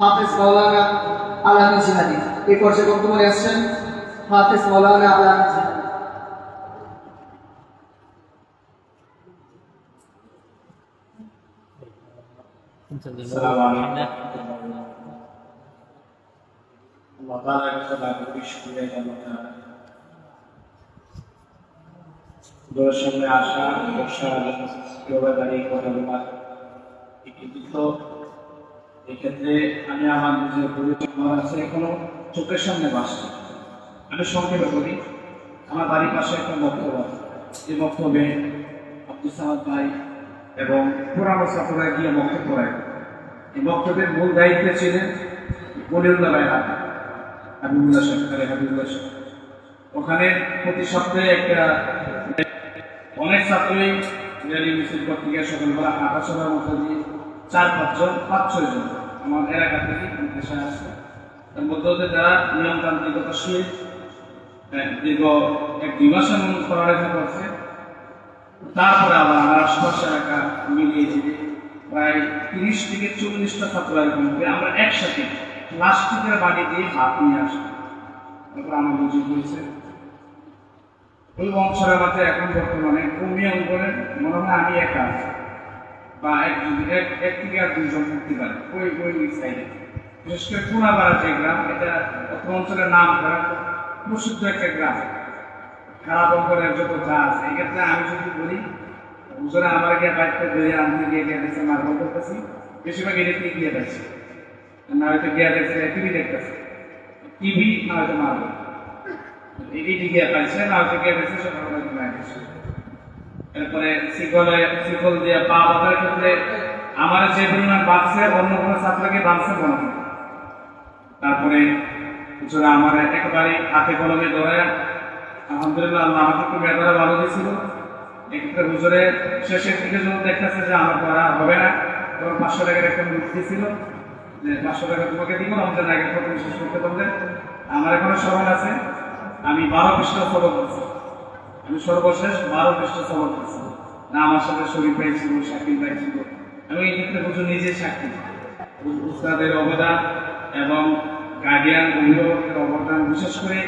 হাফেজ মাওলানা আলামী জিহাদি এই পর্যায়ে বক্তব্য নিয়ে আসছেন হাফেজ মাওলানা আলামী জিহাদি। السلام عليكم الله تعالى كتب بشكره الله দোর সামনে আসা বর্ষা যোগাদারি কথা বলার কৃতিত্ব এক্ষেত্রে আমি আমার নিজের পরিচয় আছে এখনো চোখের সামনে বাসছে। আমি সংক্ষেপে বলি, আমার বাড়ির পাশে একটা বক্তব্য আছে। এই বক্তব্যে আব্দুল সামাদ ভাই এবং পুরানো ছাত্ররা গিয়ে বক্তব্য পড়ায়। এই বক্তব্যের মূল দায়িত্বে ছিলেন মনিরুল্লাহ ভাই হাবিবুল্লাহ হাবিবুল্লাহ। ওখানে প্রতি সপ্তাহে একটা অনেক ছাত্রই র্যালি মিছিল করতে গিয়ে সকালবেলা হাঁটা চলার মতো দিয়ে 4-5 জন আমার এলাকা থেকে দেশে আসছে। তার মধ্যে যারা নিয়মতান্ত্রিকতার সহিত দীর্ঘ 1-2 মাস পড়ালেখা করছে, তারপরে আবার আমার আশপাশ এলাকা মিলিয়ে দিয়ে প্রায় 30-40টা ছাত্র এরকম করে আমরা একসাথে প্লাস্টিকের বাড়ি দিয়ে হাত নিয়ে আসি। তারপর আমার বুঝে হয়েছে ওই বংশের মধ্যে এখন বর্তমানে কমি অঙ্গনের মনে হয় আমি একা আছি বা এক থেকে আর 2 জন থাকতে পারে ওই সাইডে। বিশেষ করে পুনাপাড়া যে গ্রাম, এটা অঞ্চলের নাম করা প্রসিদ্ধ একটা গ্রাম, খারাপ অঙ্গনের যত যা আছে। এক্ষেত্রে আমি যদি বলি হুজুরে আমার গিয়ে বাড়িতে বেরিয়ে আনতে গিয়ে দেখছে মার্বল করতেছি, বেশিরভাগ এদিকে গিয়ে দেখছি, না হয়তো গিয়ে দেখছে টিভি দেখতেছে, টিভি না হয়তো মার্বল এদিকে গিয়ে পাইছে, না হয়তো গিয়ে দেখছে সকালবেলা ঘুমায় গেছে। এরপরে শিকল দিয়ে পা বাঁধার ক্ষেত্রে আমার যে পরিমাণ বাঁধছে অন্য কোনো ছাত্রকে বাঁধছে মনে হয়। তারপরে হুজুরা আমার একেবারে হাতে কলমে ধরে আলহামদুলিল্লাহ আল্লাহ আমাকে একটু মেধারা ভালো দিয়েছিল। এক্ষেত্রে হুজুরে শেষের দিকে যখন দেখতেছে যে আমার পড়া হবে না, তখন 500 টাকার একটা নোট দিয়েছিল যে 500 টাকা তোমাকে দিব, আমাদের আগে প্রথম শেষ করতে পারলে। আমার এখনো স্মরণ আছে, আমি 12 পৃষ্ঠা সবক করছি। আমি সর্বশেষ 12 পৃষ্ঠা সবক করছি না, আমার সাথে শরীর পাইছিল, শাকিল পাইছিল। আমি এই ক্ষেত্রে হুজুর নিজে সাক্ষী, উস্তাদের অবদান এবং গার্ডিয়ান অভিভাবকের অবদান। বিশেষ করে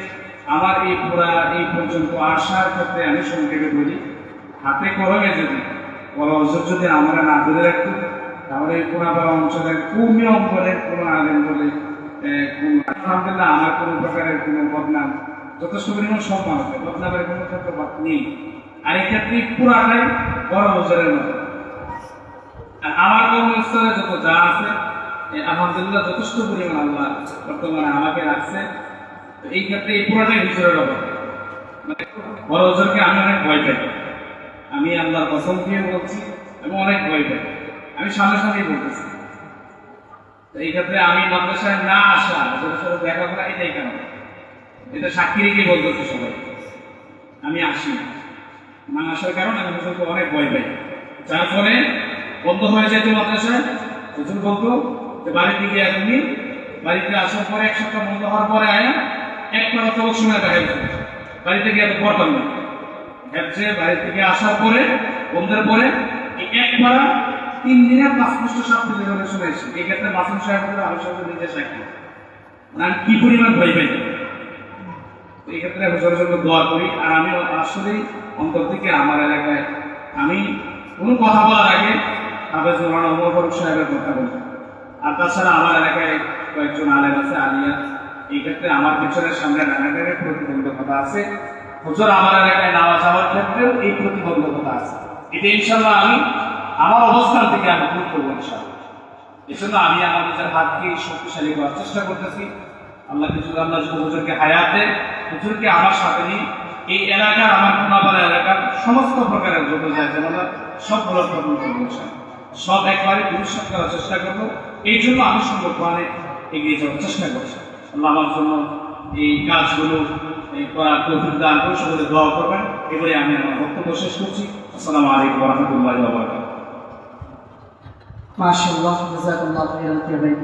আমার এই পর্যন্ত আসার ক্ষেত্রে আমি সংক্ষেপে বলি, হাতে কলমে যদি বড় হুজুর যদি আমরা না ধরে রাখতো, তাহলে এই পুনাপাড়া অঞ্চলের কৌমি অঙ্গনের কোনো আলেম বলে আলহামদুলিল্লাহ আমার কোনো প্রকারের কোনো বদনাম, যথেষ্ট পরিমাণ সম্মান আছে, বদনামের কোনো ক্ষেত্রে নেই। আর এই ক্ষেত্রে পুরাটাই বড় হুজুরের মতো। আর আমার কর্মস্থলে যত যা আছে আলহামদুলিল্লাহ যথেষ্ট পরিমাণ আল্লাহ বর্তমানে আমাকে রাখছে। এই ক্ষেত্রে এই পুরাটাই হুজুরের অভাব। মানে বড় হুজুরকে আমি অনেক ভয় পাই, আমি আল্লাহর কসম দিয়ে বলছি, আমি অনেক ভয় পাই, আমি সামনে বলতেছি। এই ক্ষেত্রে আমি মাদ্রাসায় না আসা, ওদের সাথে দেখা করা, এটাই কেন এটা সাক্ষী রেখে বলতেছে সবাই। আমি আসি না আসার কারণে আমি হুজুরকে অনেক ভয় পাই, যার ফলে বন্ধ হয়ে যেত মাদ্রাসায়। হুজুর বলতো যে বাড়িতে গিয়ে তুমি বাড়িতে আসার পরে 1 সপ্তাহ বন্ধ হওয়ার পরে আয়া একবার সবক সময় দেখা যেত, বাড়িতে গিয়ে তো পড়তাম না। হ্যাপসে বাড়ি থেকে আসার পরে বন্ধের পরে একবার 3 দিনে 5 পৃষ্ঠা 7 পৃষ্ঠা করে শুনেছি। এই ক্ষেত্রে মাসুম সাহেব আমি সাথে নিজে সাক্ষী, আমি কি পরিমাণ ভয় পাই। এই ক্ষেত্রে হুজুরের জন্য দোয়া করি। আর আমি আসলেই অন্তর থেকে আমার এলাকায় আমি কোনো কথা বলার আগে হাফেজ মাওলানা ওমর ফারুক সাহেবের কথা বলি। আর তাছাড়া আমার এলাকায় কয়েকজন আলেম আছে, আলিয়া। এই ক্ষেত্রে আমার পিছনের সামনে নানাটারে প্রতিবন্ধকতা আছে। হুজুর আমার এলাকায় নামা যাওয়ার ক্ষেত্রেও এই প্রতিবন্ধকতা আছে। এটা ইনশাল্লাহ আমি আমার অবস্থান থেকে আমি দূর করবো ইনশাল্লাহ। এই জন্য আমি আমার নিজের হাতকে শক্তিশালী করার চেষ্টা করতেছি। আল্লাহ যদি হুজুরকে হায়াত দেয়, হুজুরকে আমার সাথে নিয়ে এই এলাকার, আমার পুনাপাড়া এলাকার সমস্ত প্রকারের যত যায় যেন সবগুলো প্রবল করবো, সব একবারে ভবিষ্যৎ করার চেষ্টা করবো। এই জন্য আমি সংরক্ষণে এগিয়ে যাওয়ার চেষ্টা করছি। আল্লাহ আমার জন্য এই কাজগুলো করার তৌফিক দান করে সকলে দোয়া করবেন। এবারে আমি আমার বক্তব্য শেষ করছি। আসসালামু আলাইকুম ওয়া রাহমাতুল্লাহি ওয়া বারাকাতুহু। মাশাআল্লাহ, জাযাকাল্লাহু খাইরান।